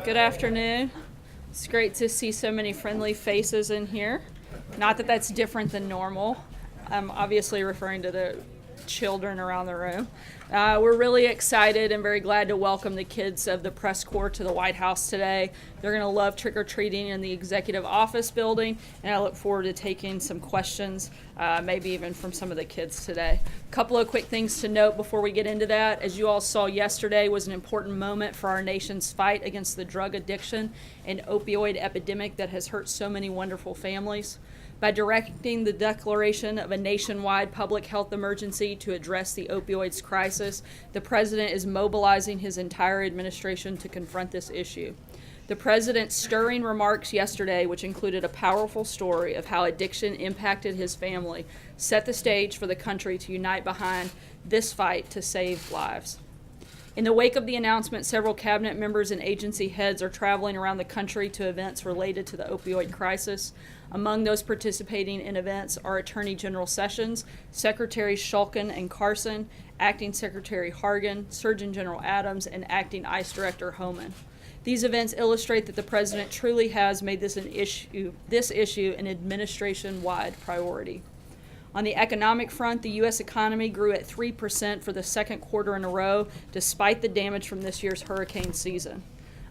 Good afternoon. It's great to see so many friendly faces in here. Not that that's different than normal. I'm obviously referring to the children around the room. We're really excited and very glad to welcome the kids of the press corps to the White House today. They're going to love trick-or-treating in the executive office building, and I look forward to taking some questions, maybe even from some of the kids today. A couple of quick things to note before we get into that. As you all saw yesterday was an important moment for our nation's fight against the drug addiction and opioid epidemic that has hurt so many wonderful families. By directing the declaration of a nationwide public health emergency to address the opioids crisis, the President is mobilizing his entire administration to confront this issue. The President's stirring remarks yesterday, which included a powerful story of how addiction impacted his family, set the stage for the country to unite behind this fight to save lives. In the wake of the announcement, several cabinet members and agency heads are traveling around the country to events related to the opioid crisis. Among those participating in events are Attorney General Sessions, Secretaries Shulkin and Carson, Acting Secretary Hargan, Surgeon General Adams, and Acting ICE Director Homan. These events illustrate that the President truly has made this issue an administration-wide priority. On the economic front, the U.S. economy grew at 3% for the second quarter in a row, despite the damage from this year's hurricane season.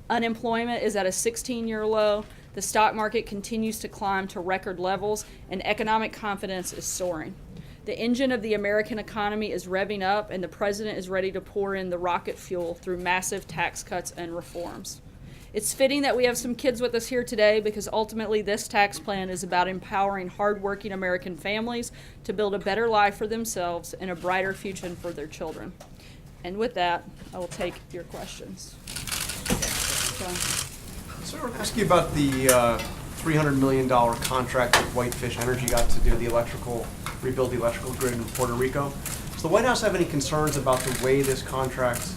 Unemployment is at a 16-year low, the stock market continues to climb to record levels, and economic confidence is soaring. The engine of the American economy is revving up, and the President is ready to pour in the rocket fuel through massive tax cuts and reforms. It's fitting that we have some kids with us here today because ultimately this tax plan is about empowering hardworking American families to build a better life for themselves and a brighter future for their children. And with that, I will take your questions. So I want to ask you about the $300 million contract that Whitefish Energy got to do rebuild the electrical grid in Puerto Rico. Does the White House have any concerns about the way this contract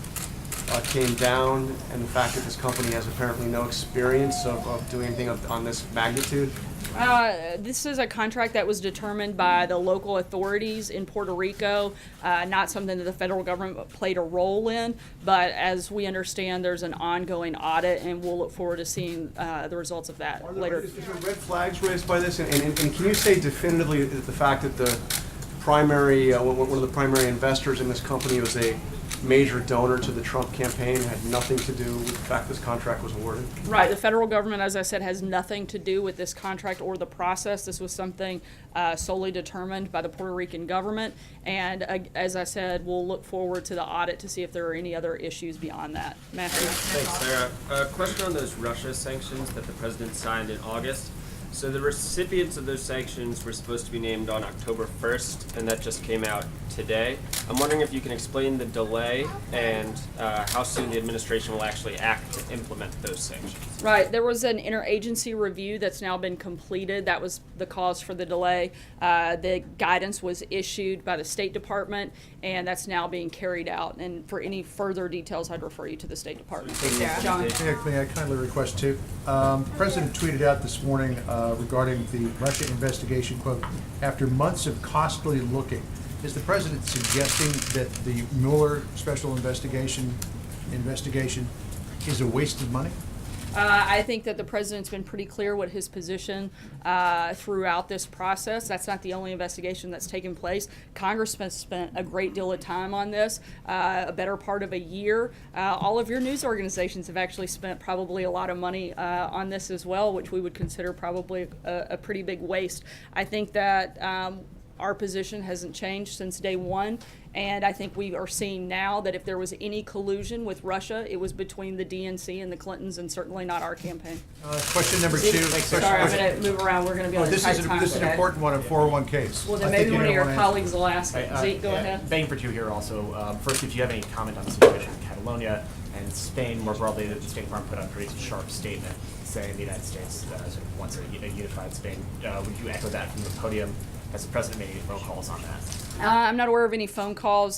came down and the fact that this company has apparently no experience of doing anything on this magnitude? This is a contract that was determined by the local authorities in Puerto Rico, not something that the federal government played a role in, but as we understand, there's an ongoing audit, and we'll look forward to seeing the results of that later. Is there red flags raised by this? And can you say definitively that the fact that the primary, one of the primary investors in this company was a major donor to the Trump campaign, had nothing to do with the fact this contract was awarded? Right. The federal government, as I said, has nothing to do with this contract or the process. This was something solely determined by the Puerto Rican government. And as I said, we'll look forward to the audit to see if there are any other issues beyond that. Matthew. Thanks, Sarah. A question on those Russia sanctions that the President signed in August. So the recipients of those sanctions were supposed to be named on October 1st, and that just came out today. I'm wondering if you can explain the delay and how soon the administration will actually act to implement those sanctions. Right. There was an interagency review that's now been completed. That was the cause for the delay. The guidance was issued by the State Department, and that's now being carried out. And for any further details, I'd refer you to the State Department. John. May I kindly request too? The President tweeted out this morning regarding the Russia investigation, quote, after months of costly looking. Is the President suggesting that the Mueller special investigation is a waste of money? I think that the President's been pretty clear what his position throughout this process. That's not the only investigation that's taken place. Congress has spent a great deal of time on this, a better part of a year. All of your news organizations have actually spent probably a lot of money on this as well, which we would consider probably a pretty big waste. I think that our position hasn't changed since day one, and I think we are seeing now that if there was any collusion with Russia, it was between the DNC and the Clintons, and certainly not our campaign. Question number two. Sorry, I'm going to move around. We're going to be on a tight time This is an important one on 401ks. Well, then maybe one of your colleagues will ask it. Zeke, go ahead. Begging for two here also. First, if you have any comment on the situation in Catalonia and Spain more broadly, that the State Department put out a pretty sharp statement saying the United States wants a unified Spain. Would you echo that from the podium? Has the President made any phone calls on that? I'm not aware of any phone calls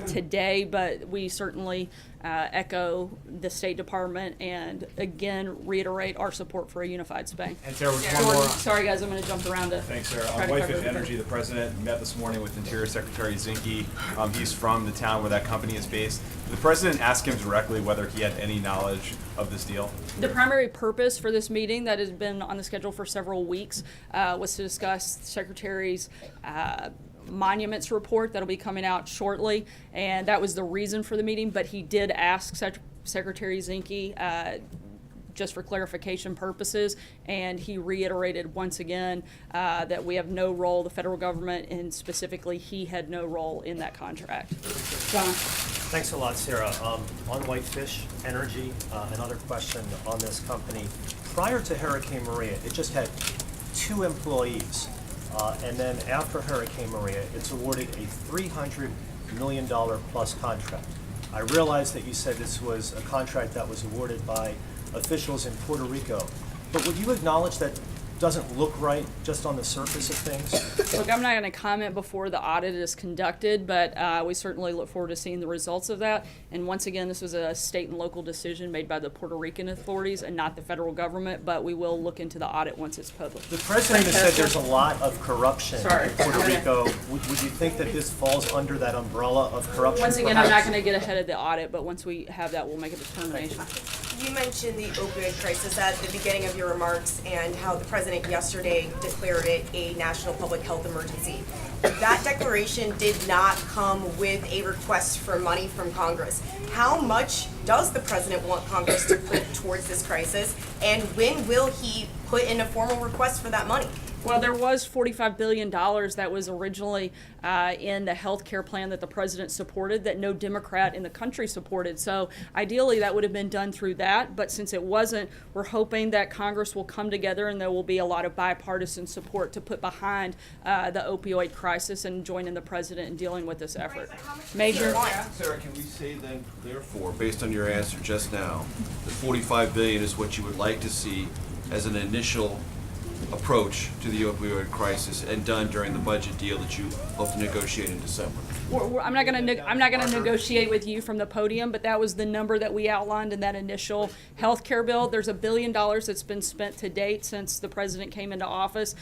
today, but we certainly echo the State Department and again reiterate our support for a unified Spain. And Sarah, was one Jordan, more. sorry guys, I'm going to jump around to. Thanks, Sarah. try On to cover Whitefish everything. Energy, the president met this morning with Interior Secretary Zinke. He's from the town where that company is based. Did the president asked him directly whether he had any knowledge of this deal? The primary purpose for this meeting that has been on the schedule for several weeks was to discuss the Secretary's monuments report that'll be coming out shortly, and that was the reason for the meeting. But he did ask Secretary Zinke just for clarification purposes, and he reiterated once again that we have no role, the federal government, and specifically he had no role in that contract. John? Thanks a lot, Sarah. On Whitefish Energy, another question on this company. Prior to Hurricane Maria, it just had 2 employees. And then after Hurricane Maria, it's awarded a $300 million plus contract. I realize that you said this was a contract that was awarded by officials in Puerto Rico, but would you acknowledge that doesn't look right just on the surface of things? Look, I'm not going to comment before the audit is conducted, but we certainly look forward to seeing the results of that. And once again, this was a state and local decision made by the Puerto Rican authorities and not the federal government, but we will look into the audit once it's published. The president has said there's a lot of corruption Sorry. in Puerto Rico. Would you think that this falls under that umbrella of corruption? Once again, I'm not perhaps? going to get ahead of the audit, but once we have that, we'll make a determination. You mentioned the opioid crisis at the beginning of your remarks and how the president yesterday declared it a national public health emergency. That declaration did not come with a request for money from Congress. How much does the president want Congress to put towards this crisis, and when will he put in a formal request for that money? Well, there was $45 billion that was originally in the health care plan that the president supported that no Democrat in the country supported. So ideally that would have been done through that, but since it wasn't, we're hoping that Congress will come together and there will be a lot of bipartisan support to put behind the opioid crisis and joining the president in dealing with this effort. Major. Sarah, can we say then, therefore, based on your answer just now, that $45 billion is what you would like to see as an initial approach to the opioid crisis and done during the budget deal that you hope to negotiate in December? I'm not going to negotiate with you from the podium, but that was the number that we outlined in that initial health care bill. There's $1 billion that's been spent to date since the president came into office.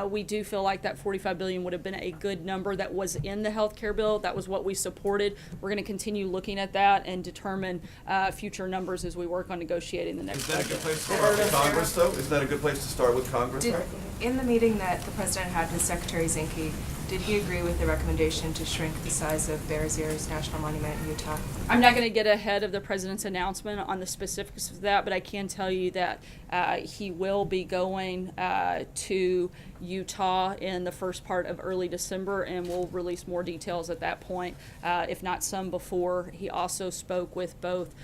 We do feel like that $45 billion would have been a good number that was in the health care bill. That was what we supported. We're going to continue looking at that and determine future numbers as we work on negotiating the next Is that a budget. good place to start with Congress, though? Is that a good place to start with Congress? In the meeting that the president had with Secretary Zinke, did he agree with the recommendation to shrink the size of Bears Ears National Monument in Utah? I'm not going to get ahead of the president's announcement on the specifics of that, but I can tell you that he will be going to Utah in the first part of early December, and we'll release more details at that point, if not some before. He also spoke with both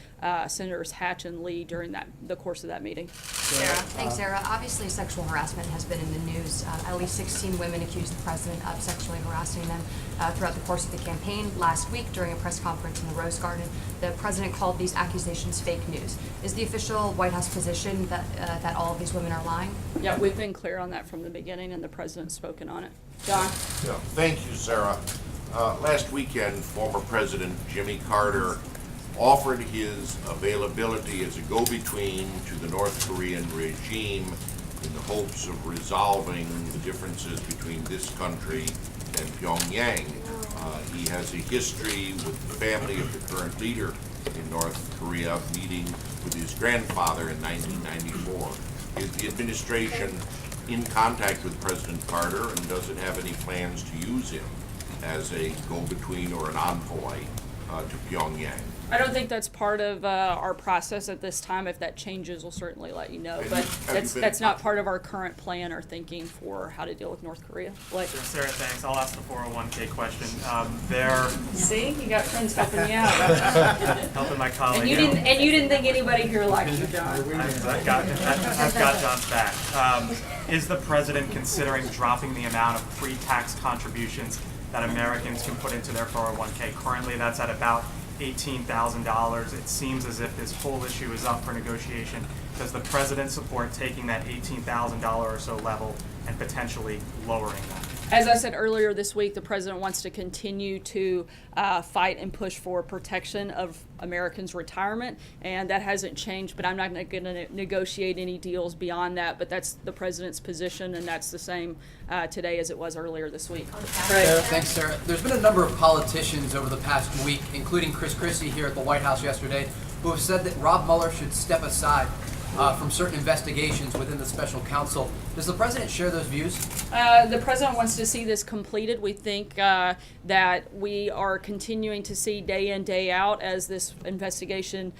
Senators Hatch and Lee during the course of that meeting. Thanks, Sarah. Obviously, sexual harassment has been in the news. At least 16 women accused the president of sexually harassing them throughout the course of the campaign. Last week, during a press conference in the Rose Garden, the president called these accusations fake news. Is the official White House position that all of these women are lying? Yeah, we've been clear on that from the beginning, and the president's spoken on it. John? Yeah, thank you, Sarah. Last weekend, former President Jimmy Carter offered his availability as a go-between to the North Korean regime in the hopes of resolving the differences between this country and Pyongyang. He has a history with the family of the current leader in North Korea, meeting with his grandfather in 1994. Is the administration in contact with President Carter, and does it have any plans to use him as a go-between or an envoy to Pyongyang? I don't think that's part of our process at this time. If that changes, we'll certainly let you know. But that's not part of our current plan or thinking for how to deal with North Korea. Blake? Sarah, thanks. I'll ask the 401k question. See, you got friends helping you out. Helping my colleague. And you didn't think anybody here liked you, John. I've got John's back. Is the president considering dropping the amount of pre-tax contributions that Americans can put into their 401k? Currently, that's at about $18,000. It seems as if this whole issue is up for negotiation. Does the president support taking that $18,000 or so level and potentially lowering that? As I said earlier this week, the president wants to continue to fight and push for protection of Americans' retirement, and that hasn't changed, but I'm not going to negotiate any deals beyond that, but that's the president's position, and that's the same today as it was earlier this week. Thanks, Sarah. There's been a number of politicians over the past week, including Chris Christie here at the White House yesterday, who have said that Rob Mueller should step aside from certain investigations within the special counsel. Does the president share those views? The president wants to see this completed. We think that we are continuing to see day in, day out as this investigation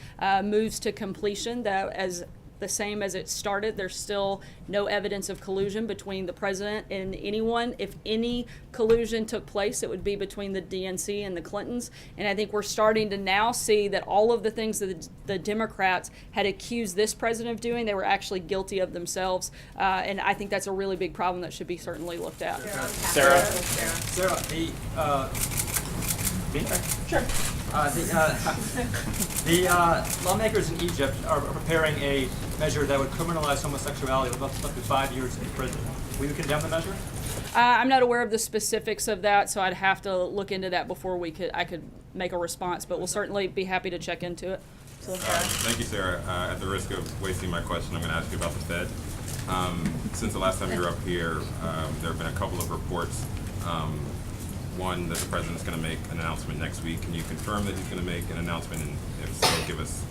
moves to completion, that as the same as it started, there's still no evidence of collusion between the president and anyone. If any collusion took place, it would be between the DNC and the Clintons. And I think we're starting to now see that all of the things that the Democrats had accused this president of doing, they were actually guilty of themselves. And I think that's a really big problem that should be certainly looked at. Sarah? Sarah, Sure. The lawmakers in Egypt are preparing a measure that would criminalize homosexuality with up to 5 years in prison. Will you condemn the measure? I'm not aware of the specifics of that, so I'd have to look into that before I could make a response, but we'll certainly be happy to check into it. So, Thank you, Sarah. At the risk of wasting my question, I'm going to ask you about the Fed. Since the last time you were up here, there have been a couple of reports. One, that the president's going to make an announcement next week. Can you confirm that he's going to make an announcement, and if so, give us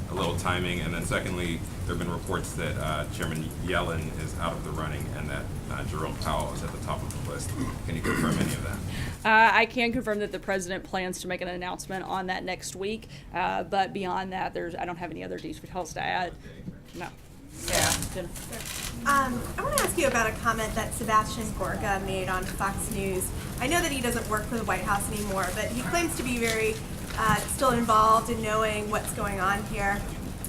a little timing? And then secondly, there have been reports that Chairman Yellen is out of the running and that Jerome Powell is at the top of the list. Can you confirm any of that? I can confirm that the president plans to make an announcement on that next week, but beyond that, I don't have any other details to add. No. Yeah. I want to ask you about a comment that Sebastian Gorka made on Fox News. I know that he doesn't work for the White House anymore, but he claims to be very still involved in knowing what's going on here.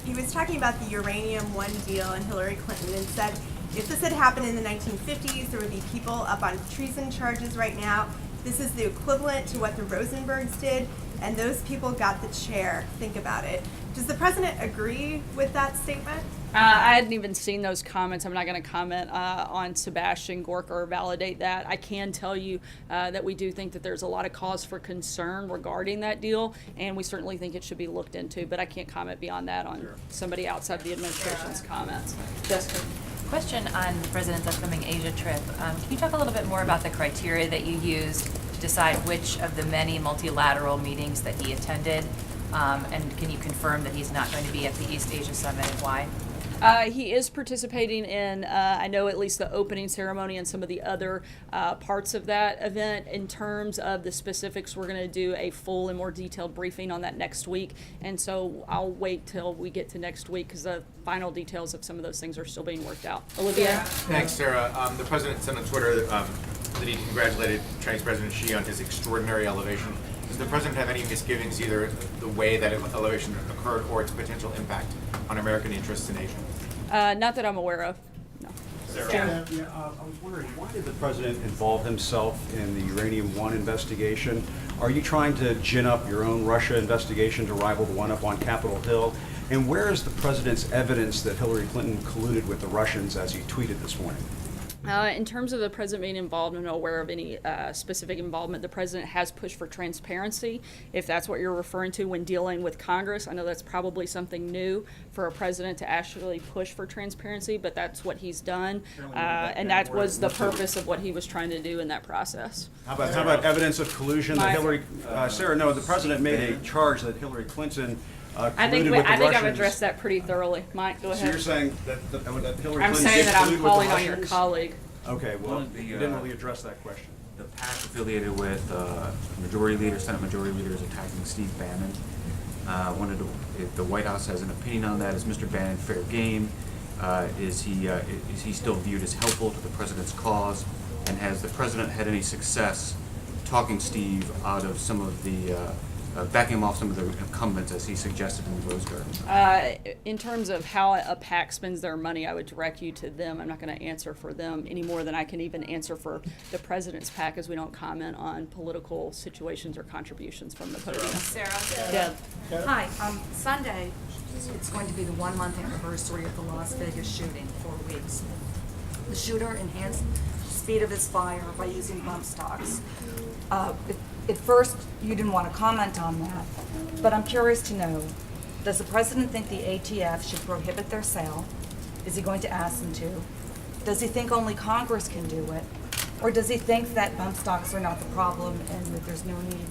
He was talking about the Uranium One deal and Hillary Clinton and said if this had happened in the 1950s, there would be people up on treason charges right now. This is the equivalent to what the Rosenbergs did, and those people got the chair. Think about it. Does the president agree with that statement? I hadn't even seen those comments. I'm not going to comment on Sebastian Gorka or validate that. I can tell you that we do think that there's a lot of cause for concern regarding that deal, and we certainly think it should be looked into, but I can't comment beyond that on somebody outside the administration's comments. Jessica? Question on the president's upcoming Asia trip. Can you talk a little bit more about the criteria that you used to decide which of the many multilateral meetings that he attended? And can you confirm that he's not going to be at the East Asia Summit and why? He is participating in, I know, at least the opening ceremony and some of the other parts of that event. In terms of the specifics, we're going to do a full and more detailed briefing on that next week. And so I'll wait till we get to next week because the final details of some of those things are still being worked out. Olivia? Thanks, Sarah. The president said on Twitter that he congratulated Chinese President Xi on his extraordinary elevation. Does the president have any misgivings either the way that elevation occurred or its potential impact on American interests in Asia? Not that I'm aware of. No. I was wondering, why did the president involve himself in the Uranium One investigation? Are you trying to gin up your own Russia investigation to rival the one up on Capitol Hill? And where is the president's evidence that Hillary Clinton colluded with the Russians, as he tweeted this morning? In terms of the president being involved, I'm not aware of any specific involvement. The president has pushed for transparency, if that's what you're referring to when dealing with Congress. I know that's probably something new for a president to actually push for transparency, but that's what he's done, and that was the purpose of what he was trying to do in that process. How about evidence of collusion that Hillary, Sarah, no, the president made a charge that Hillary Clinton I think I've addressed that pretty thoroughly. Mike, go ahead. So you're saying that Hillary Clinton I'm saying that I'm calling on your colleague. Okay, well, you didn't really address that question. The PAC affiliated with Majority Leader, Senate Majority Leader is attacking Steve Bannon. If the White House has an opinion on that, is Mr. Bannon fair game? Is he still viewed as helpful to the president's cause? And has the president had any success talking Steve out of some of the backing him off some of the incumbents, as he suggested in the Rose Garden? In terms of how a PAC spends their money, I would direct you to them. I'm not going to answer for them any more than I can even answer for the president's PAC, as we don't comment on political situations or contributions from the podium. Sarah. Deb. Hi. Sunday, it's going to be the 1 month anniversary of the Las Vegas shooting, 4 weeks. The shooter enhanced speed of his fire by using bump stocks. At first, you didn't want to comment on that, but I'm curious to know, does the president think the ATF should prohibit their sale? Is he going to ask them to? Does he think only Congress can do it? Or does he think that bump stocks are not the problem and that there's no need?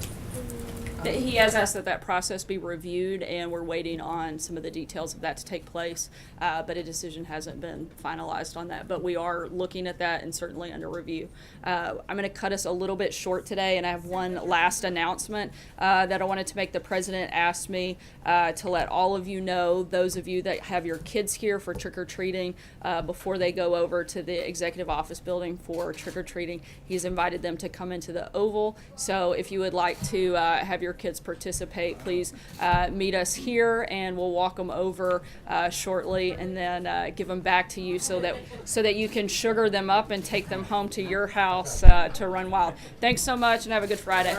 He has asked that process be reviewed, and we're waiting on some of the details of that to take place, but a decision hasn't been finalized on that. But we are looking at that and certainly under review. I'm going to cut us a little bit short today, and I have one last announcement that I wanted to make. The president asked me to let all of you know, those of you that have your kids here for trick-or-treating, before they go over to the executive office building for trick-or-treating, he's invited them to come into the Oval. So if you would like to have your kids participate, please meet us here, and we'll walk them over shortly, and then give them back to you so that you can sugar them up and take them home to your house to run wild. Thanks so much, and have a good Friday.